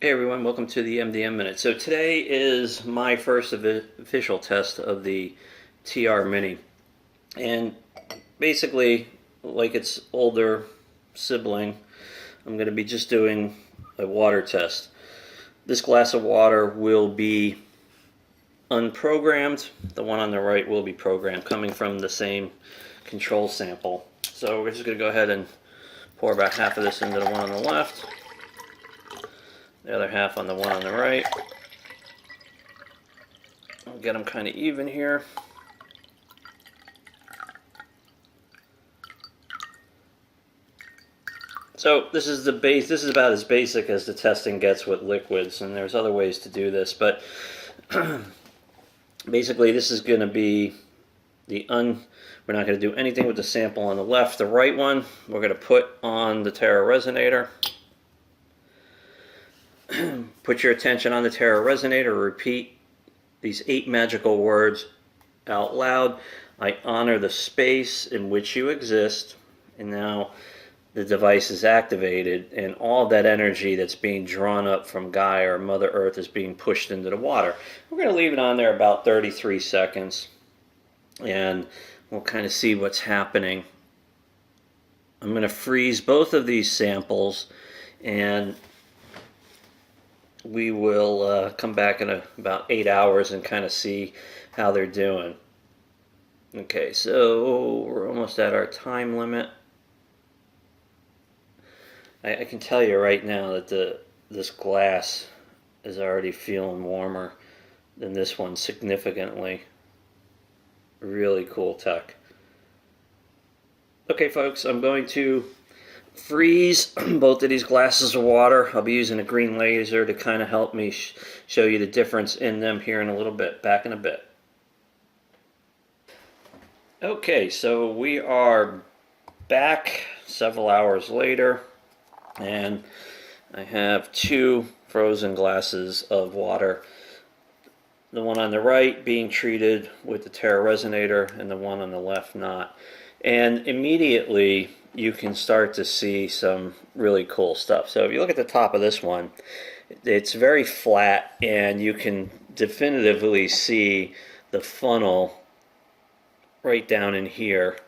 Hey everyone, welcome to the MDM Minute. So today is my first official test of the TR Mini. And basically, like its older sibling, I'm going to be just doing a water test. This glass of water will be unprogrammed. The one on the right will be programmed, coming from the same control sample. So we're just going to go ahead and pour about half of this into the one on the left. The other half on the one on the right. I'll get them kind of even here. So this is the base. This is about as basic as the testing gets with liquids, and there's other ways to do this, but basically this is going to be we're not going to do anything with the sample on the left. The right one we're going to put on the Terra Resonator. Put your attention on the Terra Resonator. Repeat these 8 magical words out loud. I honor the space in which you exist. And now the device is activated, and all that energy that's being drawn up from Gaia or Mother Earth is being pushed into the water. We're going to leave it on there about 33 seconds, and we'll kind of see what's happening. I'm going to freeze both of these samples, and we will come back in about 8 hours and kind of see how they're doing. Okay, so we're almost at our time limit. I can tell you right now that this glass is already feeling warmer than this one significantly. Really cool tech. Okay folks, I'm going to freeze both of these glasses of water. I'll be using a green laser to kind of help me show you the difference in them here in a little bit. Back in a bit. Okay, so we are back several hours later, and I have 2 frozen glasses of water. The one on the right being treated with the Terra Resonator, and the one on the left not. And immediately you can start to see some really cool stuff. So if you look at the top of this one, it's very flat, and you can definitively see the funnel right down in here.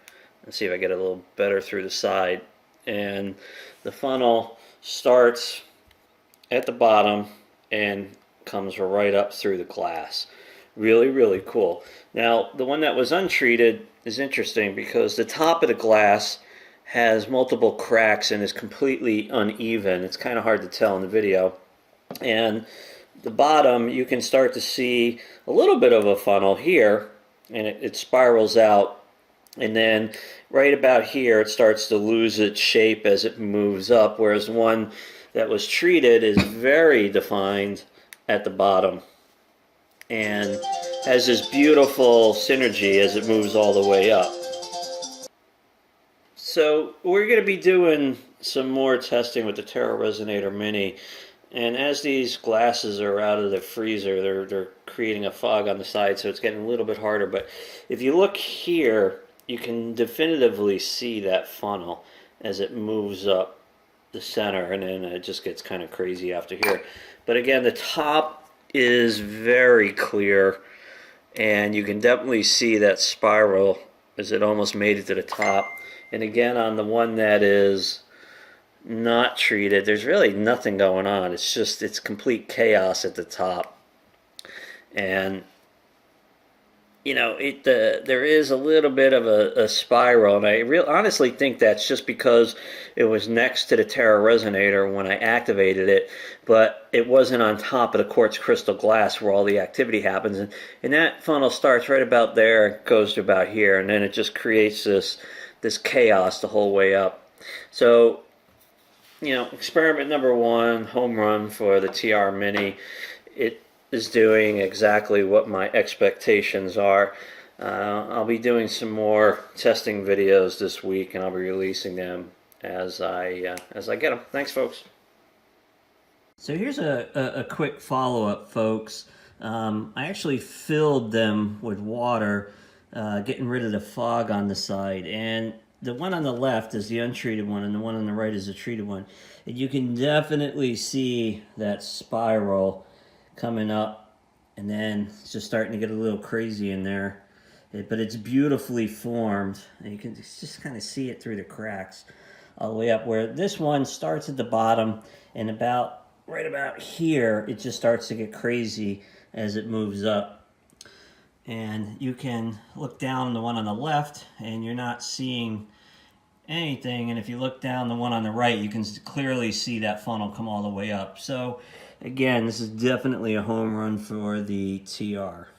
Let's see if I get a little better through the side. And the funnel starts at the bottom and comes right up through the glass. Really, really cool. Now, the one that was untreated is interesting because the top of the glass has multiple cracks and is completely uneven. It's kind of hard to tell in the video. And the bottom, you can start to see a little bit of a funnel here, and it spirals out. And then right about here, it starts to lose its shape as it moves up, whereas the one that was treated is very defined at the bottom and has this beautiful synergy as it moves all the way up. So we're going to be doing some more testing with the Terra Resonator Mini, and as these glasses are out of the freezer, they're creating a fog on the side, so it's getting a little bit harder. But if you look here, you can definitively see that funnel as it moves up the center, and then it just gets kind of crazy after here. But again, the top is very clear, and you can definitely see that spiral as it almost made it to the top. And again, on the one that is not treated, there's really nothing going on. It's complete chaos at the top. And you know, there is a little bit of a spiral, and I honestly think that's just because it was next to the Terra Resonator when I activated it, but it wasn't on top of the quartz crystal glass where all the activity happens. And that funnel starts right about there, goes to about here, and then it just creates this chaos the whole way up. So, you know, experiment number 1, home run for the TR Mini. It is doing exactly what my expectations are. I'll be doing some more testing videos this week, and I'll be releasing them as I get them. Thanks, folks. So here's a quick follow-up, folks. I actually filled them with water, getting rid of the fog on the side, and the one on the left is the untreated one, and the one on the right is the treated one. And you can definitely see that spiral coming up, and then it's just starting to get a little crazy in there. But it's beautifully formed, and you can just kind of see it through the cracks all the way up, where this one starts at the bottom, and right about here, it just starts to get crazy as it moves up. And you can look down the one on the left, and you're not seeing anything. And if you look down the one on the right, you can clearly see that funnel come all the way up. So again, this is definitely a home run for the TR.